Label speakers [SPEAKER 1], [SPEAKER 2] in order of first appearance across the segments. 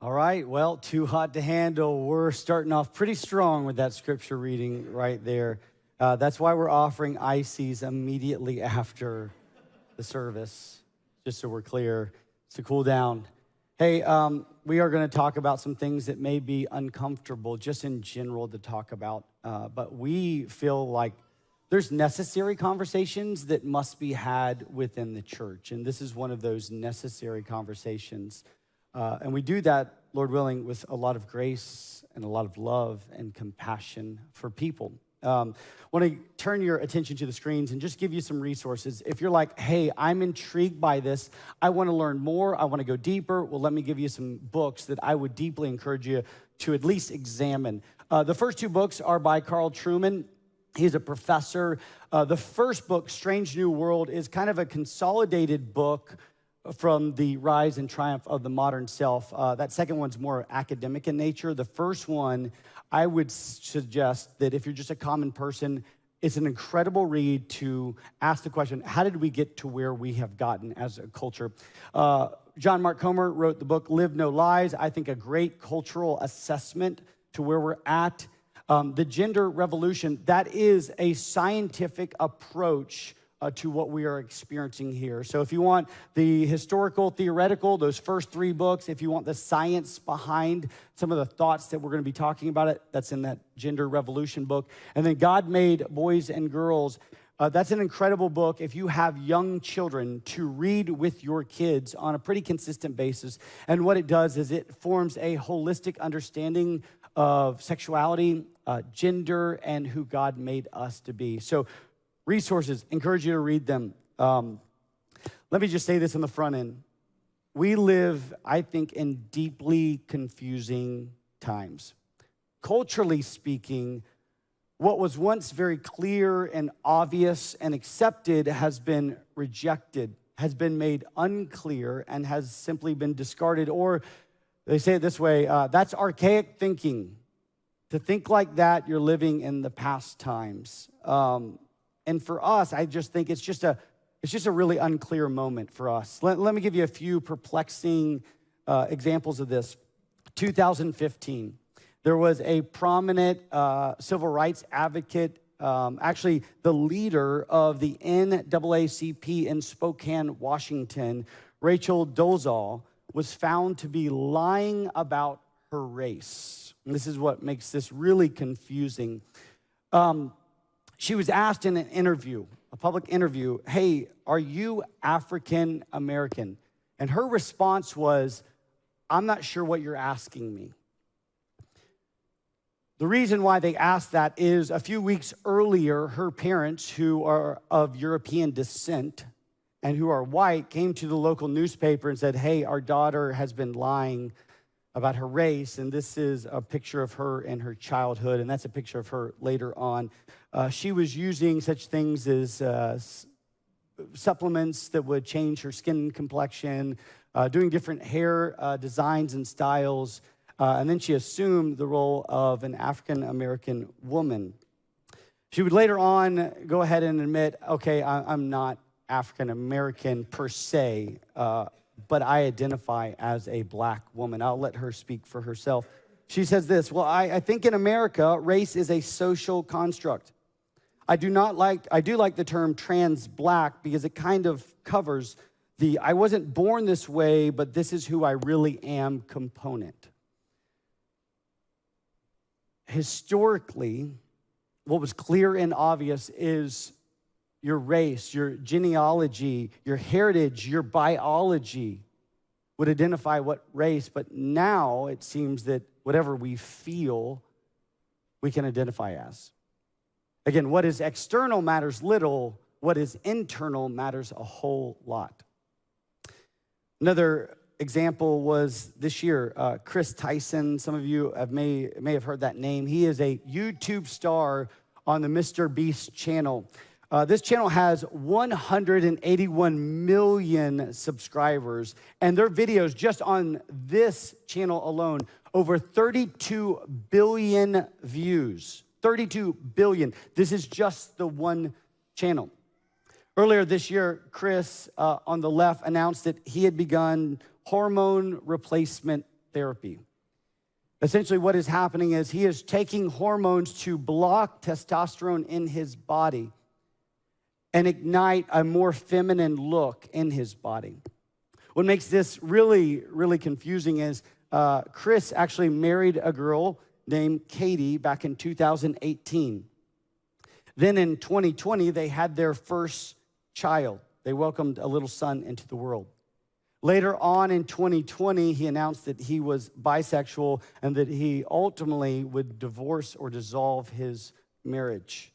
[SPEAKER 1] All right, well, too hot to handle. We're starting off pretty strong with that scripture reading right there. That's why we're offering ices immediately after the service, just so we're clear, to cool down. Hey, we are going to talk about some things that may be uncomfortable just in general to talk about, but we feel like there's necessary conversations that must be had within the church, and this is one of those necessary conversations. And we do that, Lord willing, with a lot of grace and a lot of love and compassion for people. I want to turn your attention to the screens and just give you some resources. If you're like, hey, I'm intrigued by this, I want to learn more, I want to go deeper, well, let me give you some books that I would deeply encourage you to at least examine. The first two books are by Carl Trueman. He's a professor. The first book, Strange New World, is kind of a consolidated book from the rise and triumph of the modern self. That second one's more academic in nature. The first one, I would suggest that if you're just a common person, it's an incredible read to ask the question, how did we get to where we have gotten as a culture? John Mark Comer wrote the book, Live No Lies. I think a great cultural assessment to where we're at. The gender revolution, that is a scientific approach to what we are experiencing here. So if you want the historical, theoretical, those first three books, if you want the science behind some of the thoughts that we're going to be talking about it, that's in that gender revolution book. And then God Made Boys and Girls. That's an incredible book if you have young children to read with your kids on a pretty consistent basis. And what it does is it forms a holistic understanding of sexuality, gender, and who God made us to be. So resources, encourage you to read them. Let me just say this in the front end. We live, I think, in deeply confusing times. Culturally speaking, what was once very clear and obvious and accepted has been rejected, has been made unclear, and has simply been discarded. Or they say it this way, that's archaic thinking. To think like that, you're living in the past times. And for us, I just think it's just a really unclear moment for us. Let me give you a few perplexing examples of this. 2015, there was a prominent civil rights advocate, actually the leader of the NAACP in Spokane, Washington, Rachel Dolezal, was found to be lying about her race. And this is what makes this really confusing. She was asked in an interview, a public interview, hey, are you African American? And her response was, I'm not sure what you're asking me. The reason why they asked that is a few weeks earlier, her parents, who are of European descent and who are white, came to the local newspaper and said, hey, our daughter has been lying about her race, and this is a picture of her in her childhood, and that's a picture of her later on. She was using such things as supplements that would change her skin complexion, doing different hair designs and styles, and then she assumed the role of an African-American woman. She would later on go ahead and admit, okay, I'm not African-American per se, but I identify as a black woman. I'll let her speak for herself. She says this, well, I think in America, race is a social construct. I do like the term trans black because it kind of covers the I wasn't born this way, but this is who I really am component. Historically, what was clear and obvious is your race, your genealogy, your heritage, your biology would identify what race, but now it seems that whatever we feel, we can identify as. Again, what is external matters little, what is internal matters a whole lot. Another example was this year, Chris Tyson. Some of you may have heard that name. He is a YouTube star on the Mr. Beast channel. This channel has 181 million subscribers, and their videos just on this channel alone, over 32 billion views. 32 billion. This is just the one channel. Earlier this year, Chris on the left announced that he had begun hormone replacement therapy. Essentially, what is happening is he is taking hormones to block testosterone in his body and ignite a more feminine look in his body. What makes this really, really confusing is Chris actually married a girl named Katie back in 2018. Then in 2020, they had their first child. They welcomed a little son into the world. Later on in 2020, he announced that he was bisexual and that he ultimately would divorce or dissolve his marriage.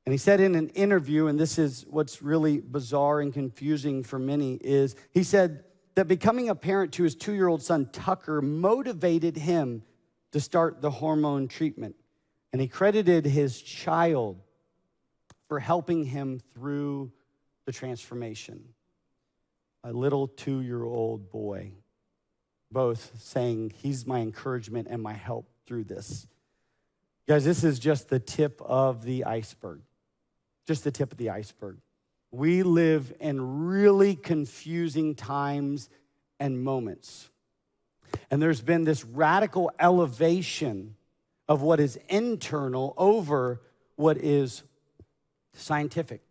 [SPEAKER 1] And he said in an interview, and this is what's really bizarre and confusing for many, is he said that becoming a parent to his 2-year-old son, Tucker, motivated him to start the hormone treatment. And he credited his child for helping him through the transformation. A little 2-year-old boy, both saying, he's my encouragement and my help through this. Guys, this is just the tip of the iceberg. Just the tip of the iceberg. We live in really confusing times and moments. And there's been this radical elevation of what is internal over what is scientific,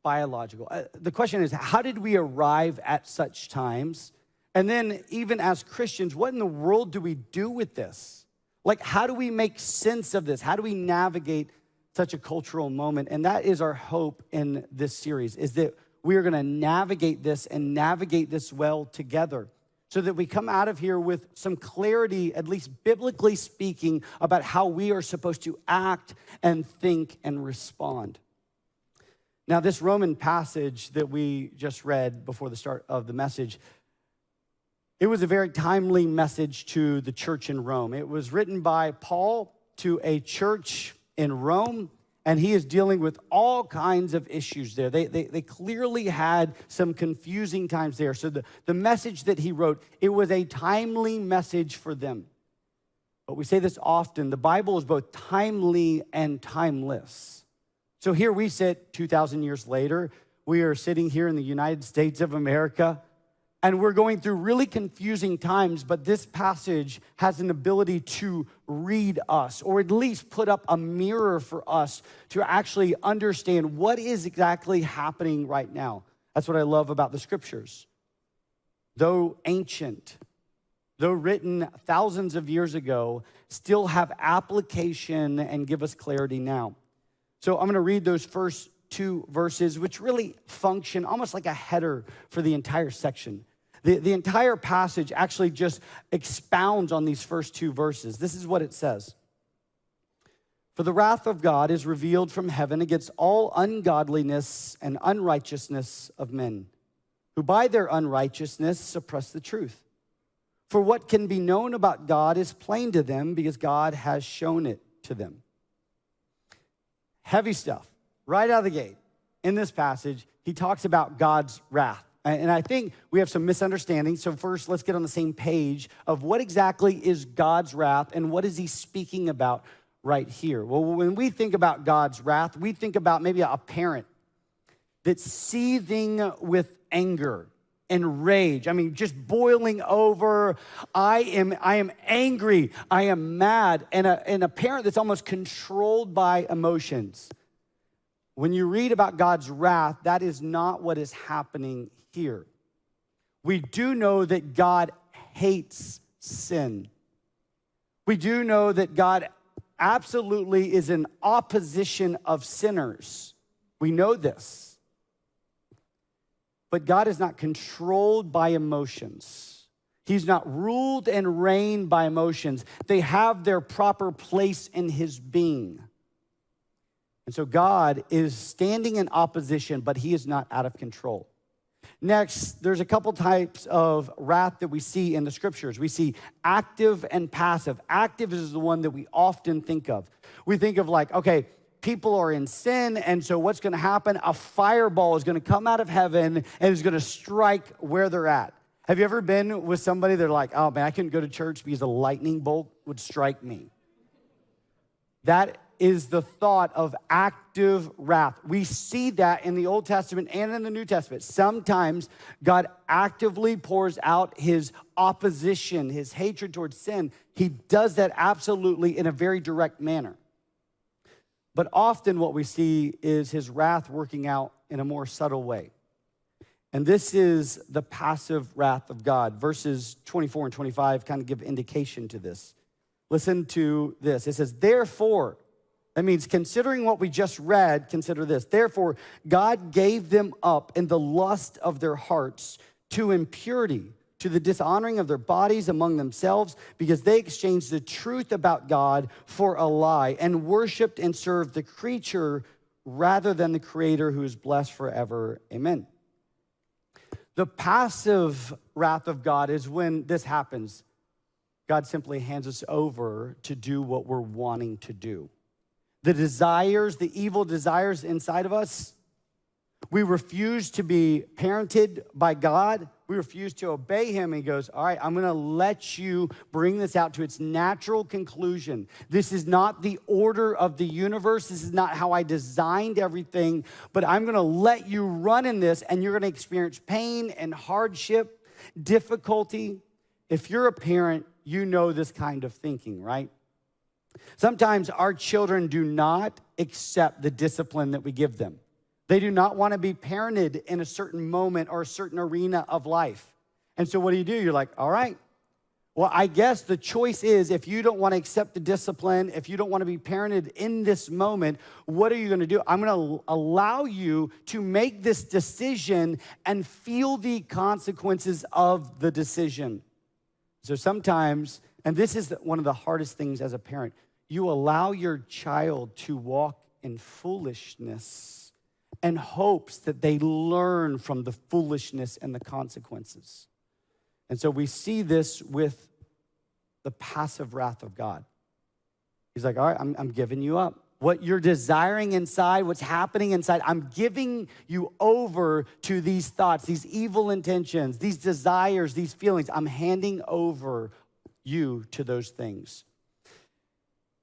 [SPEAKER 1] biological. The question is, how did we arrive at such times? And then even as Christians, what in the world do we do with this? Like, how do we make sense of this? How do we navigate such a cultural moment? And that is our hope in this series, is that we are gonna navigate this and navigate this well together so that we come out of here with some clarity, at least biblically speaking, about how we are supposed to act and think and respond. Now, this Roman passage that we just read before the start of the message, it was a very timely message to the church in Rome. It was written by Paul to a church in Rome, and he is dealing with all kinds of issues there. They clearly had some confusing times there. So the message that he wrote, it was a timely message for them. But we say this often, the Bible is both timely and timeless. So here we sit 2,000 years later. We are sitting here in the United States of America, and we're going through really confusing times, but this passage has an ability to read us, or at least put up a mirror for us to actually understand what is exactly happening right now. That's what I love about the scriptures. Though ancient, though written thousands of years ago, still have application and give us clarity now. So I'm going to read those first 2 verses, which really function almost like a header for the entire section. The entire passage actually just expounds on these first 2 verses. This is what it says. For the wrath of God is revealed from heaven against all ungodliness and unrighteousness of men, who by their unrighteousness suppress the truth. For what can be known about God is plain to them because God has shown it to them. Heavy stuff, right out of the gate. In this passage, he talks about God's wrath. And I think we have some misunderstandings. So first, let's get on the same page of what exactly is God's wrath and what is he speaking about right here. Well, when we think about God's wrath, we think about maybe a parent that's seething with anger and rage. I mean, just boiling over. I am angry. I am mad. And a parent that's almost controlled by emotions. When you read about God's wrath, that is not what is happening here. We do know that God hates sin. We do know that God absolutely is in opposition of sinners. We know this. But God is not controlled by emotions. He's not ruled and reigned by emotions. They have their proper place in his being. And so God is standing in opposition, but he is not out of control. Next, there's a couple types of wrath that we see in the scriptures. We see active and passive. Active is the one that we often think of. We think of like, okay, people are in sin, and so what's going to happen? A fireball is going to come out of heaven and is going to strike where they're at. Have you ever been with somebody they're like, oh man, I couldn't go to church because a lightning bolt would strike me? That is the thought of active wrath. We see that in the Old Testament and in the New Testament. Sometimes God actively pours out his opposition, his hatred towards sin. He does that absolutely in a very direct manner. But often what we see is his wrath working out in a more subtle way. And this is the passive wrath of God. Verses 24 and 25 kind of give indication to this. Listen to this. It says, therefore, that means considering what we just read, consider this. Therefore, God gave them up in the lust of their hearts to impurity, to the dishonoring of their bodies among themselves, because they exchanged the truth about God for a lie and worshiped and served the creature rather than the Creator, who is blessed forever. Amen. The passive wrath of God is when this happens. God simply hands us over to do what we're wanting to do. The desires, the evil desires inside of us, we refuse to be parented by God. We refuse to obey him. He goes, all right, I'm going to let you bring this out to its natural conclusion. This is not the order of the universe. This is not how I designed everything, but I'm going to let you run in this, and you're going to experience pain and hardship, difficulty. If you're a parent, you know this kind of thinking, right? Sometimes our children do not accept the discipline that we give them. They do not want to be parented in a certain moment or a certain arena of life. And so what do? You're like, all right, well, I guess the choice is, if you don't want to accept the discipline, if you don't want to be parented in this moment, what are you going to do? I'm going to allow you to make this decision and feel the consequences of the decision. So sometimes, and this is one of the hardest things as a parent, you allow your child to walk in foolishness and hopes that they learn from the foolishness and the consequences. And so we see this with the passive wrath of God. He's like, all right, I'm giving you up. What you're desiring inside, what's happening inside, I'm giving you over to these thoughts, these evil intentions, these desires, these feelings. I'm handing over you to those things.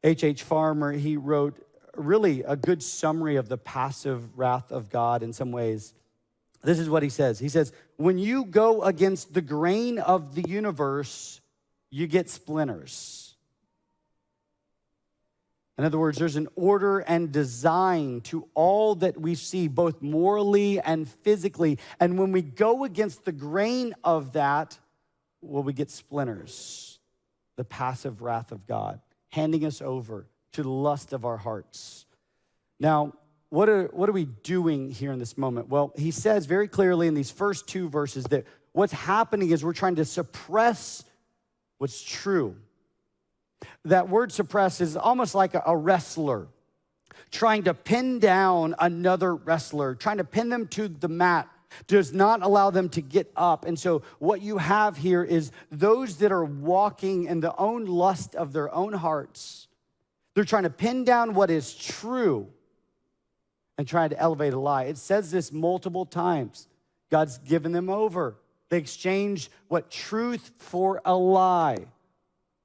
[SPEAKER 1] H.H. Farmer, he wrote really a good summary of the passive wrath of God in some ways. This is what he says. He says, when you go against the grain of the universe, you get splinters. In other words, there's an order and design to all that we see, both morally and physically. And when we go against the grain of that, well, we get splinters. The passive wrath of God, handing us over to the lust of our hearts. Now, what are we doing here in this moment? Well, he says very clearly in these first two verses that what's happening is we're trying to suppress what's true. That word suppress is almost like a wrestler trying to pin down another wrestler, trying to pin them to the mat, does not allow them to get up. And so what you have here is those that are walking in the own lust of their own hearts. They're trying to pin down what is true and trying to elevate a lie. It says this multiple times. God's given them over. They exchange what truth for a lie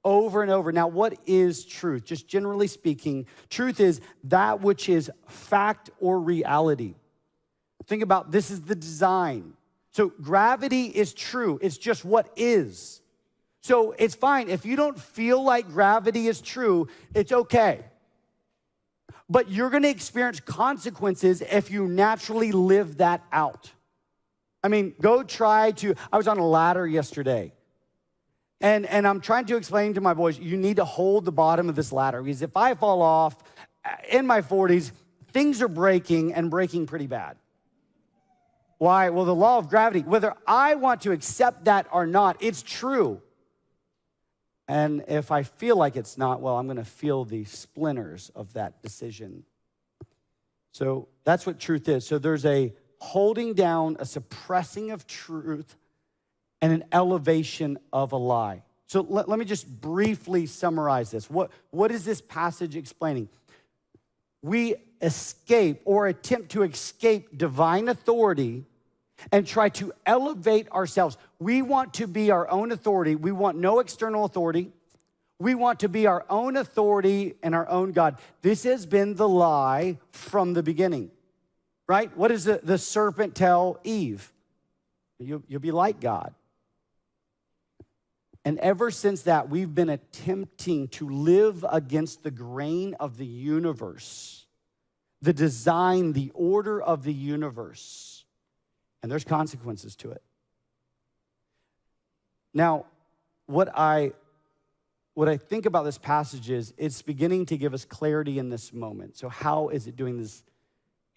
[SPEAKER 1] over and over. Now, what is truth? Just generally speaking, truth is that which is fact or reality. Think about this is the design. So gravity is true. It's just what is. So it's fine. If you don't feel like gravity is true, it's okay. But you're going to experience consequences if you naturally live that out. I mean, I was on a ladder yesterday. And I'm trying to explain to my boys, you need to hold the bottom of this ladder. Because if I fall off in my 40s, things are breaking and breaking pretty bad. Why? Well, the law of gravity, whether I want to accept that or not, it's true. And if I feel like it's not, well, I'm going to feel the splinters of that decision. So that's what truth is. So there's a holding down, a suppressing of truth, and an elevation of a lie. So let me just briefly summarize this. What is this passage explaining? We escape or attempt to escape divine authority and try to elevate ourselves. We want to be our own authority. We want no external authority. We want to be our own authority and our own God. This has been the lie from the beginning, right? What does the serpent tell Eve? You'll be like God. And ever since that, we've been attempting to live against the grain of the universe, the design, the order of the universe. And there's consequences to it. Now, what I think about this passage is it's beginning to give us clarity in this moment. So how is it doing this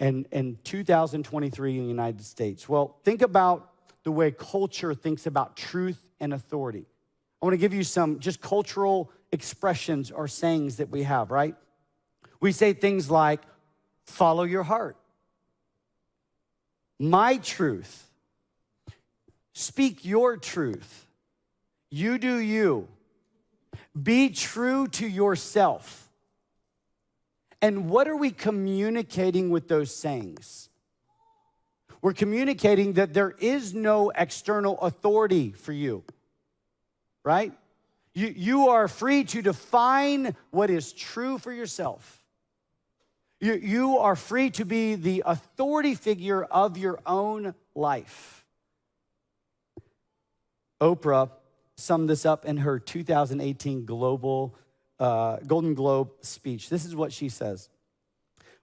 [SPEAKER 1] in 2023 in the United States? Well, think about the way culture thinks about truth and authority. I want to give you some just cultural expressions or sayings that we have, right? We say things like, follow your heart, my truth, speak your truth, you do you, be true to yourself. And what are we communicating with those sayings? We're communicating that there is no external authority for you. Right? You are free to define what is true for yourself. You are free to be the authority figure of your own life. Oprah summed this up in her 2018 Golden Globe speech. This is what she says.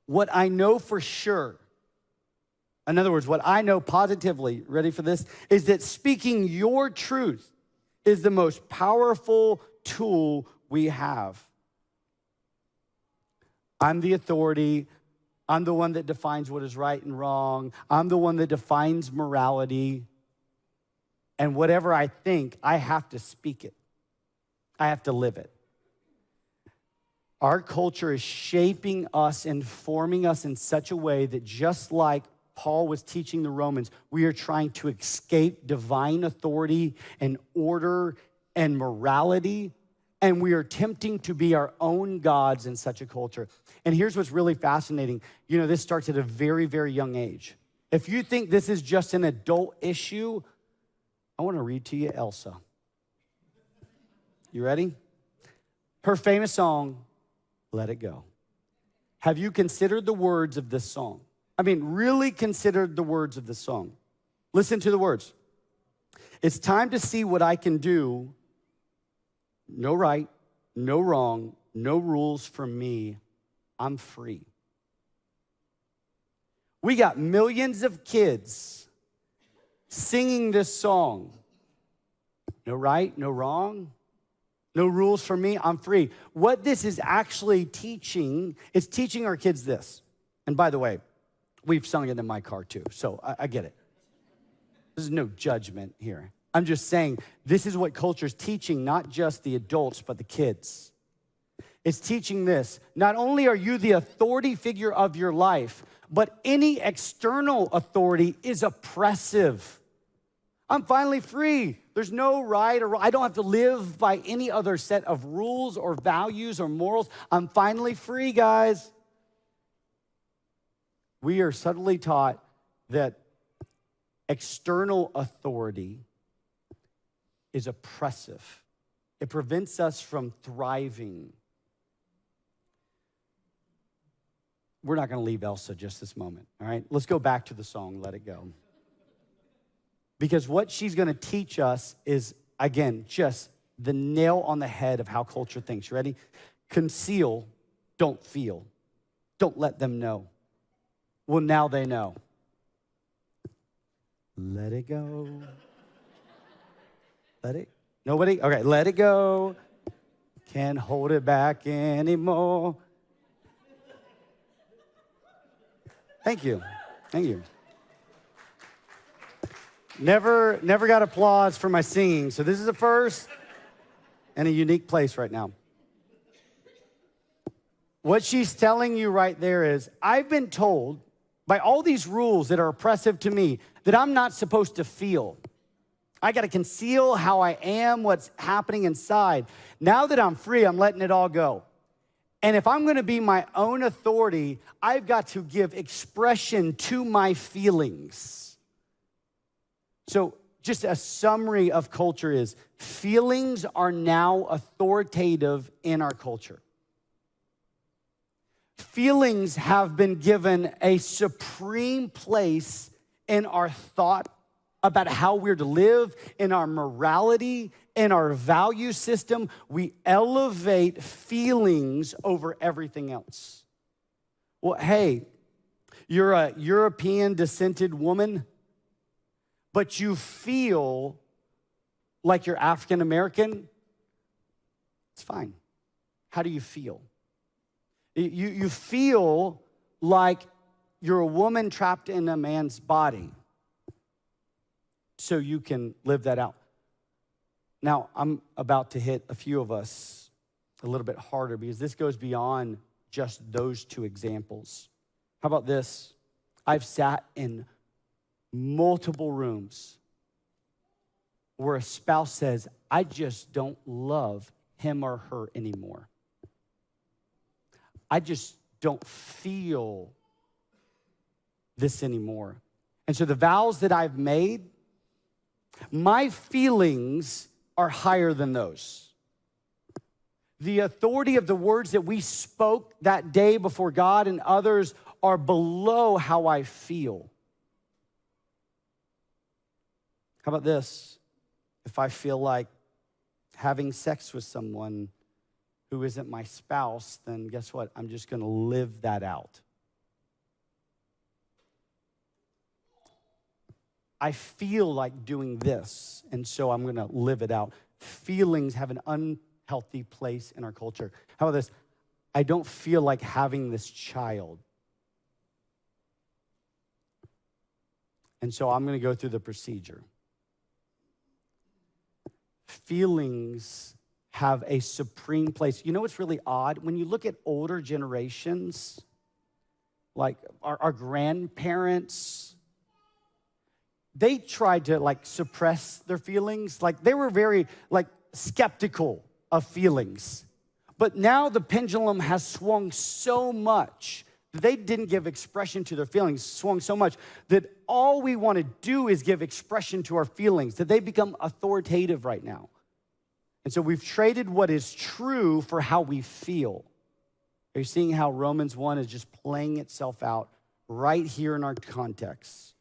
[SPEAKER 1] What I know for sure, in other words, what I know positively, ready for this, is that speaking your truth is the most powerful tool we have. I'm the authority. I'm the one that defines what is right and wrong. I'm the one that defines morality. And whatever I think, I have to speak it. I have to live it. Our culture is shaping us and forming us in such a way that just like Paul was teaching the Romans, we are trying to escape divine authority and order and morality, and we are attempting to be our own gods in such a culture. And here's what's really fascinating. You know, this starts at a very, very young age. If you think this is just an adult issue, I want to read to you Elsa. You ready? Her famous song, Let It Go. Have you considered the words of this song? I mean, really considered the words of the song. Listen to the words. It's time to see what I can do. No right, no wrong, no rules for me. I'm free. We got millions of kids singing this song. No right, no wrong, no rules for me. I'm free. What this is actually teaching, it's teaching our kids this. And by the way, we've sung it in my car too, so I get it. There's no judgment here. I'm just saying this is what culture's teaching, not just the adults, but the kids. It's teaching this. Not only are you the authority figure of your life, but any external authority is oppressive. I'm finally free. There's no right or wrong. I don't have to live by any other set of rules or values or morals. I'm finally free, guys. We are subtly taught that external authority is oppressive. It prevents us from thriving. We're not going to leave Elsa just this moment, all right? Let's go back to the song, Let It Go. Because what she's going to teach us is, again, just the nail on the head of how culture thinks. You ready? Conceal, don't feel. Don't let them know. Well, now they know. Let it go. Let it, nobody? Okay, let it go. Can't hold it back anymore. Thank you. Thank you. Never got applause for my singing, so this is a first and a unique place right now. What she's telling you right there is, I've been told by all these rules that are oppressive to me that I'm not supposed to feel. I got to conceal how I am, what's happening inside. Now that I'm free, I'm letting it all go. And if I'm going to be my own authority, I've got to give expression to my feelings. So just a summary of culture is feelings are now authoritative in our culture. Feelings have been given a supreme place in our thought about how we're to live, in our morality, in our value system. We elevate feelings over everything else. Well, hey, you're a European descended woman, but you feel like you're African American. It's fine. How do you feel? You feel like you're a woman trapped in a man's body, so you can live that out. Now, I'm about to hit a few of us a little bit harder because this goes beyond just those two examples. How about this? I've sat in multiple rooms where a spouse says, I just don't love him or her anymore. I just don't feel this anymore. And so the vows that I've made, my feelings are higher than those. The authority of the words that we spoke that day before God and others are below how I feel. How about this? If I feel like having sex with someone who isn't my spouse, then guess what? I'm just going to live that out. I feel like doing this, and so I'm going to live it out. Feelings have an unhealthy place in our culture. How about this? I don't feel like having this child. And so I'm going to go through the procedure. Feelings have a supreme place. You know what's really odd? When you look at older generations, like our grandparents, they tried to suppress their feelings. They were very skeptical of feelings. But now the pendulum has swung so much that they didn't give expression to their feelings, swung so much that all we want to do is give expression to our feelings, that they become authoritative right now. And so we've traded what is true for how we feel. Are you seeing how Romans 1 is just playing itself out right here in our context?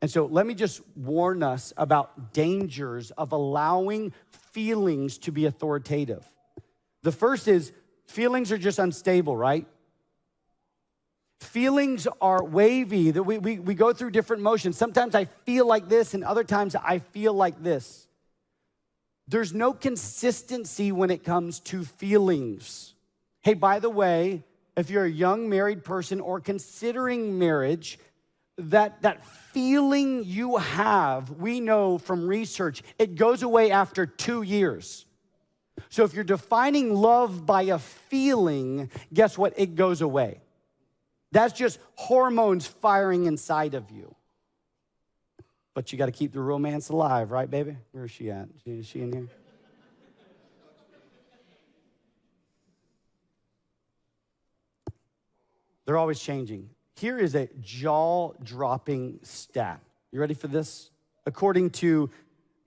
[SPEAKER 1] And so let me just warn us about dangers of allowing feelings to be authoritative. The first is feelings are just unstable, right? Feelings are wavy, that we go through different motions. Sometimes I feel like this, and other times I feel like this. There's no consistency when it comes to feelings. Hey, by the way, if you're a young married person or considering marriage, that feeling you have, we know from research, it goes away after 2 years. So if you're defining love by a feeling, guess what? It goes away. That's just hormones firing inside of you. But you got to keep the romance alive, right, baby? Where is she at? Is she in here? They're always changing. Here is a jaw-dropping stat. You ready for this? According to,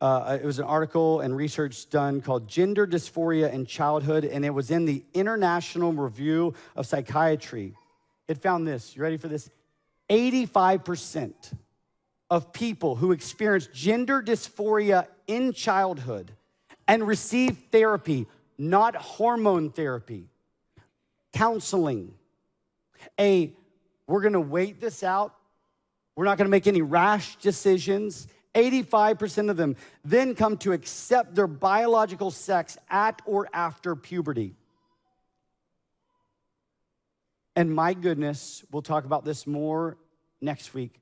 [SPEAKER 1] it was an article and research done called Gender Dysphoria in Childhood, and it was in the International Review of Psychiatry. It found this. You ready for this? 85% of people who experience gender dysphoria in childhood and receive therapy, not hormone therapy, counseling, we're gonna wait this out, we're not gonna make any rash decisions. 85% of them then come to accept their biological sex at or after puberty. And my goodness, we'll talk about this more next week.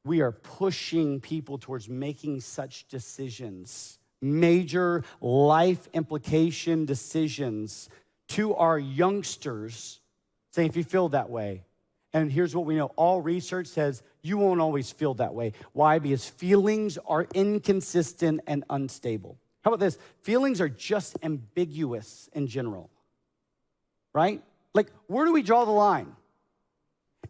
[SPEAKER 1] We are pushing people towards making such decisions, major life implication decisions to our youngsters, saying, if you feel that way. And here's what we know. All research says you won't always feel that way. Why? Because feelings are inconsistent and unstable. How about this? Feelings are just ambiguous in general, right? Where do we draw the line?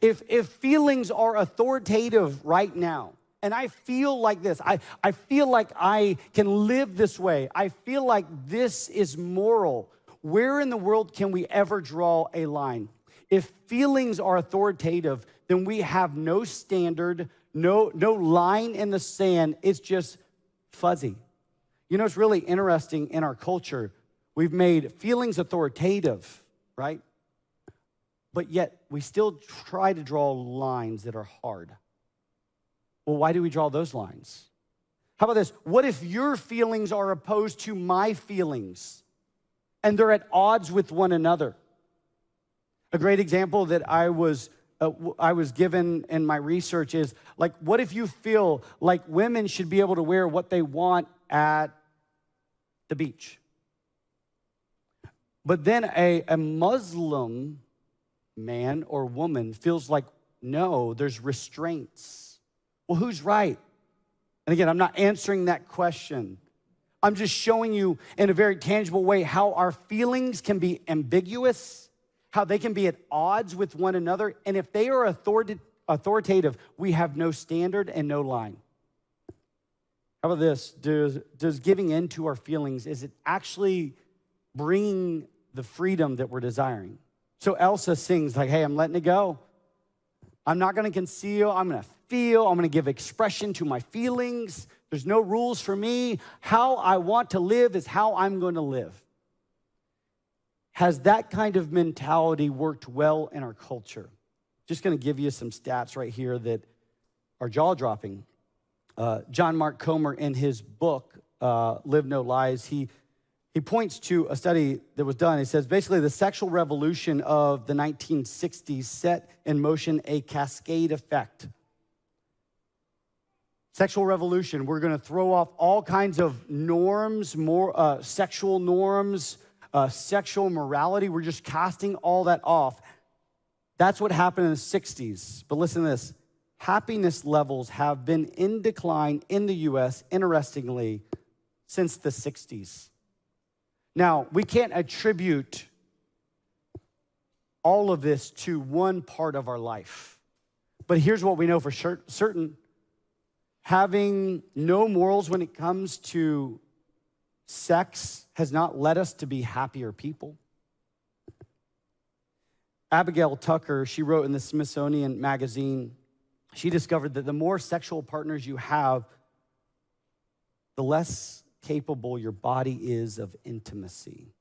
[SPEAKER 1] If feelings are authoritative right now, and I feel like this. I feel like I can live this way. I feel like this is moral. Where in the world can we ever draw a line? If feelings are authoritative, then we have no standard, no line in the sand. It's just fuzzy. You know, it's really interesting in our culture. We've made feelings authoritative, right? But yet we still try to draw lines that are hard. Well, why do we draw those lines? How about this? What if your feelings are opposed to my feelings and they're at odds with one another? A great example that I was given in my research is, like, what if you feel like women should be able to wear what they want at the beach? But then a Muslim man or woman feels like, no, there's restraints. Well, who's right? And again, I'm not answering that question. I'm just showing you in a very tangible way how our feelings can be ambiguous, how they can be at odds with one another. And if they are authoritative, we have no standard and no line. How about this? Does giving in to our feelings, is it actually bringing the freedom that we're desiring? So Elsa sings like, hey, I'm letting it go. I'm not going to conceal. I'm going to feel. I'm going to give expression to my feelings. There's no rules for me. How I want to live is how I'm going to live. Has that kind of mentality worked well in our culture? Just going to give you some stats right here that are jaw-dropping. John Mark Comer, in his book, Live No Lies, he points to a study that was done. He says, basically, the sexual revolution of the 1960s set in motion a cascade effect. Sexual revolution, we're going to throw off all kinds of norms, more sexual norms, sexual morality. We're just casting all that off. That's what happened in the 60s. But listen to this. Happiness levels have been in decline in the U.S., interestingly, since the 60s. Now, we can't attribute all of this to one part of our life. But here's what we know for certain. Having no morals when it comes to sex has not led us to be happier people. Abigail Tucker, she wrote in the Smithsonian Magazine, she discovered that the more sexual partners you have, the less capable your body is of intimacy.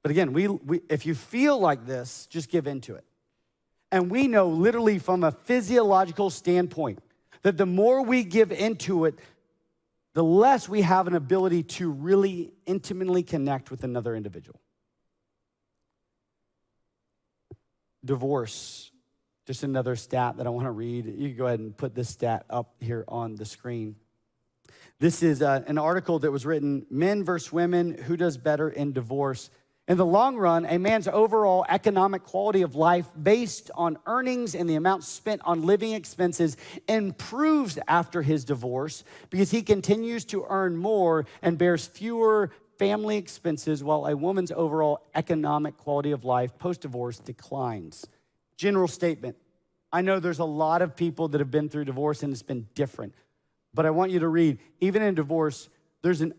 [SPEAKER 1] But again, if you feel like this, just give into it. And we know literally from a physiological standpoint that the more we give into it, the less we have an ability to really intimately connect with another individual. Divorce, just another stat that I want to read. You can go ahead and put this stat up here on the screen. This is an article that was written, Men versus Women, Who Does Better in Divorce? In the long run, a man's overall economic quality of life based on earnings and the amount spent on living expenses improves after his divorce because he continues to earn more and bears fewer family expenses, while a woman's overall economic quality of life post-divorce declines. General statement. I know there's a lot of people that have been through divorce and it's been different. But I want you to read, even in divorce, there's an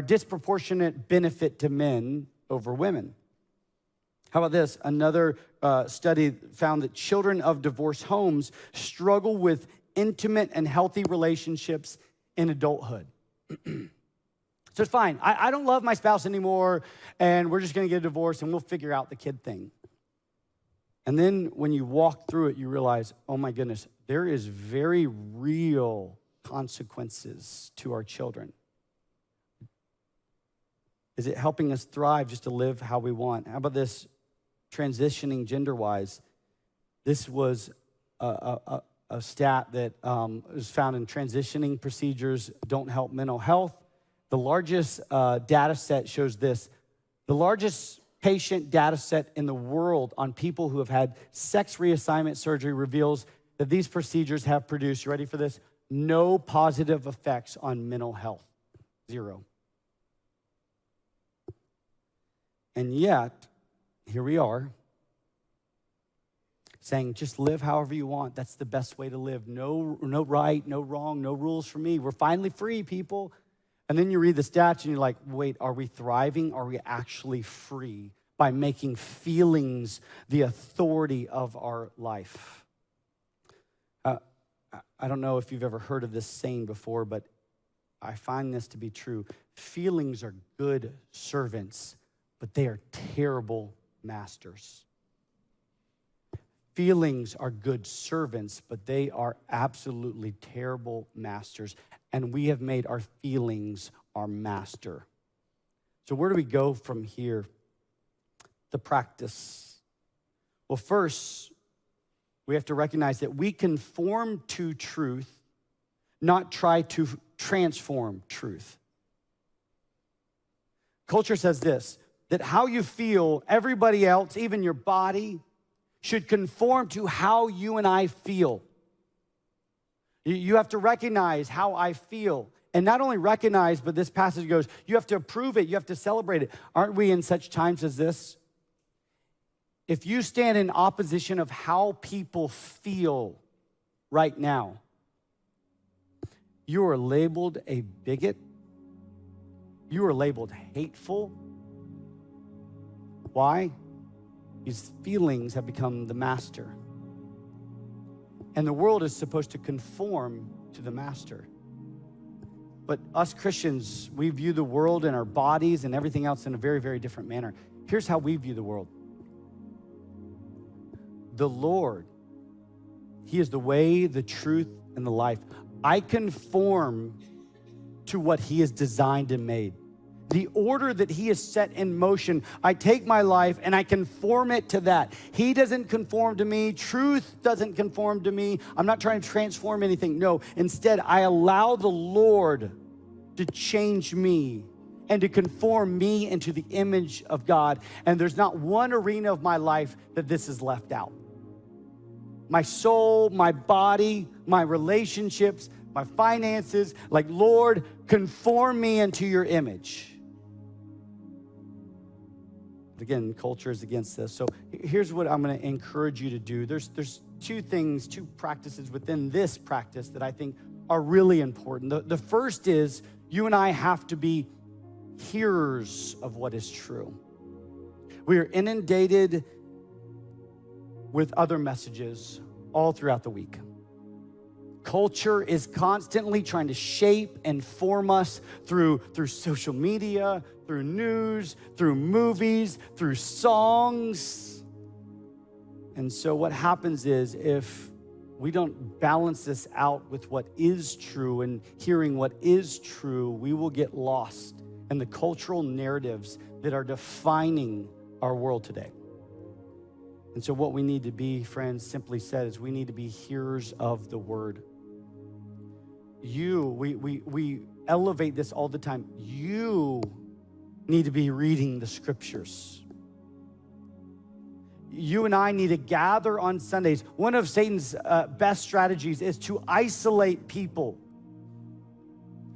[SPEAKER 1] disproportionate benefit to men over women. How about this? Another study found that children of divorced homes struggle with intimate and healthy relationships in adulthood. So it's fine. I don't love my spouse anymore, and we're just going to get a divorce, and we'll figure out the kid thing. And then when you walk through it, you realize, oh my goodness, there is very real consequences to our children. Is it helping us thrive just to live how we want? How about this, transitioning gender-wise? This was a stat that was found in Transitioning Procedures Don't Help Mental Health. The largest data set shows this. The largest patient data set in the world on people who have had sex reassignment surgery reveals that these procedures have produced, you ready for this? No positive effects on mental health. 0. And yet, here we are, saying, just live however you want. That's the best way to live. No right, no wrong, no rules for me. We're finally free, people. And then you read the stats and you're like, wait, are we thriving? Are we actually free by making feelings the authority of our life? I don't know if you've ever heard of this saying before, but I find this to be true. Feelings are good servants, but they are terrible masters. Feelings are good servants, but they are absolutely terrible masters. And we have made our feelings our master. So where do we go from here? The practice. Well, first, we have to recognize that we conform to truth, not try to transform truth. Culture says this, that how you feel, everybody else, even your body, should conform to how you and I feel. You have to recognize how I feel. And not only recognize, but this passage goes, you have to approve it, you have to celebrate it. Aren't we in such times as this? If you stand in opposition of how people feel right now, you are labeled a bigot. You are labeled hateful. Why? These feelings have become the master. And the world is supposed to conform to the master. But us Christians, we view the world and our bodies and everything else in a very, very different manner. Here's how we view the world. The Lord, He is the way, the truth, and the life. I conform to what He has designed and made. The order that He has set in motion, I take my life and I conform it to that. He doesn't conform to me. Truth doesn't conform to me. I'm not trying to transform anything. No, instead, I allow the Lord to change me and to conform me into the image of God. And there's not one arena of my life that this is left out. My soul, my body, my relationships, my finances, like, Lord, conform me into your image. But again, culture is against this. So here's what I'm going to encourage you to do. There's two practices within this practice that I think are really important. The first is you and I have to be hearers of what is true. We are inundated with other messages all throughout the week. Culture is constantly trying to shape and form us through social media, through news, through movies, through songs. And so what happens is if we don't balance this out with what is true and hearing what is true, we will get lost in the cultural narratives that are defining our world today. And so what we need to be, friends, simply said, is we need to be hearers of the word. We elevate this all the time. You need to be reading the scriptures. You and I need to gather on Sundays. One of Satan's best strategies is to isolate people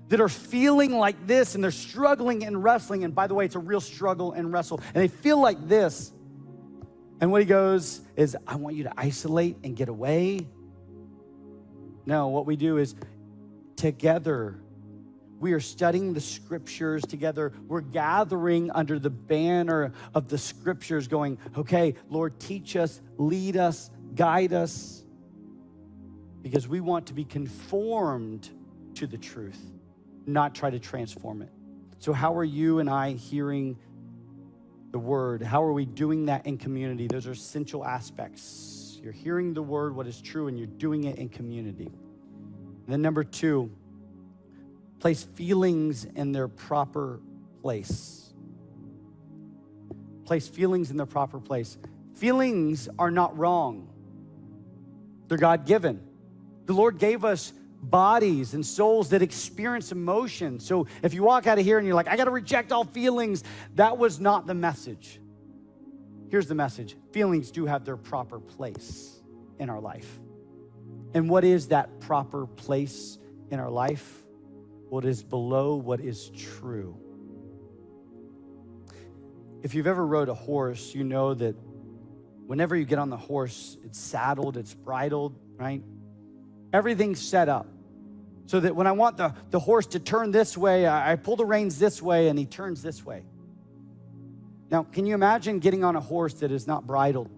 [SPEAKER 1] that are feeling like this and they're struggling and wrestling. And by the way, it's a real struggle and wrestle. And they feel like this. And what he goes is, I want you to isolate and get away. No, what we do is together, we are studying the scriptures together. We're gathering under the banner of the scriptures going, okay, Lord, teach us, lead us, guide us, because we want to be conformed to the truth, not try to transform it. So how are you and I hearing the word? How are we doing that in community? Those are essential aspects. You're hearing the word, what is true, and you're doing it in community. And then number 2, place feelings in their proper place. Place feelings in their proper place. Feelings are not wrong. They're God-given. The Lord gave us bodies and souls that experience emotion. So if you walk out of here and you're like, I got to reject all feelings, that was not the message. Here's the message. Feelings do have their proper place in our life. And what is that proper place in our life? What is below what is true. If you've ever rode a horse, you know that Whenever you get on the horse, it's saddled, it's bridled, right? Everything's set up so that when I want the horse to turn this way, I pull the reins this way and he turns this way. Now, can you imagine getting on a horse that is not bridled?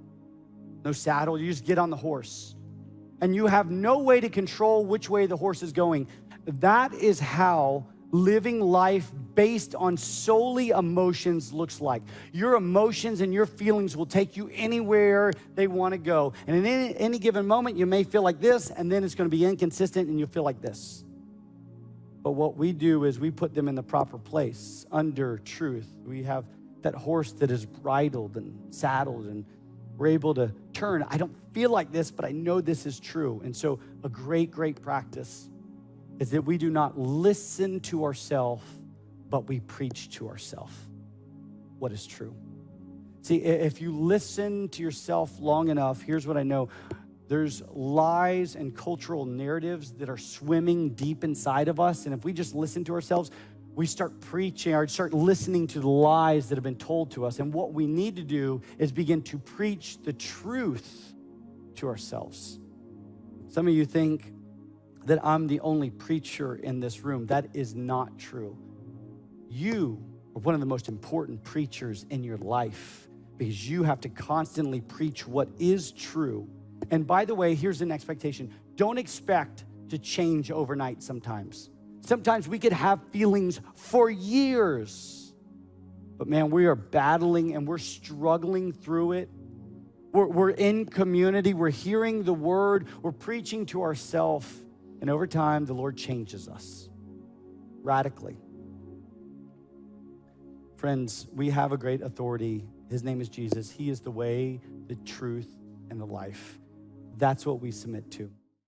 [SPEAKER 1] No saddle, you just get on the horse. And you have no way to control which way the horse is going. That is how living life based on solely emotions looks like. Your emotions and your feelings will take you anywhere they want to go. And in any given moment, you may feel like this, and then it's going to be inconsistent, and you'll feel like this. But what we do is we put them in the proper place under truth. We have that horse that is bridled and saddled, and we're able to turn. I don't feel like this, but I know this is true. And so a great practice is that we do not listen to ourselves, but we preach to ourselves what is true. See, if you listen to yourself long enough, here's what I know. There's lies and cultural narratives that are swimming deep inside of us. And if we just listen to ourselves, we start preaching or start listening to the lies that have been told to us. And what we need to do is begin to preach the truth to ourselves. Some of you think that I'm the only preacher in this room. That is not true. You are one of the most important preachers in your life because you have to constantly preach what is true. And by the way, here's an expectation. Don't expect to change overnight sometimes. Sometimes we could have feelings for years. But man, we are battling and we're struggling through it. We're in community. We're hearing the word. We're preaching to ourselves. And over time, the Lord changes us radically. Friends, we have a great authority. His name is Jesus. He is the way, the truth, and the life. That's what we submit to.